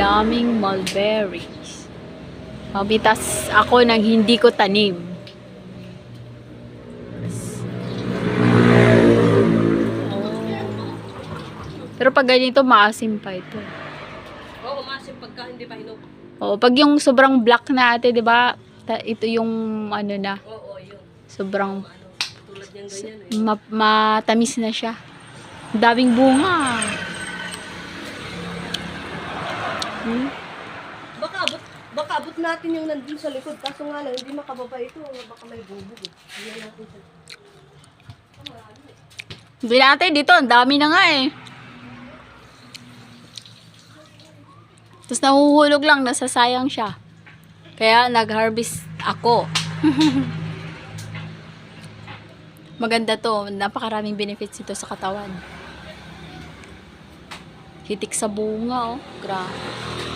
Daming mulberries. Mabitas ako ng hindi ko tanim. Pero pag ganito, maasim pa ito. Oo, maasim pagka hindi pa hinog. Oo, pag yung sobrang black na ate, di ba? Ito yung ano na. Oo, yun. Sobrang Tulad niyang ganyan eh. matamis na siya. Ang daming bunga. Baka abot natin yung nandun sa likod. Kaso nga lang, hindi makababa ito. Baka may bubog eh. Hindi natin siya. Hindi natin dito, ang dami na nga eh. Tapos nahuhulog lang, nasasayang siya. Kaya nag-harvest ako. Maganda to, napakaraming benefits ito sa katawan. Hitik sa bunga, oh. Grabe.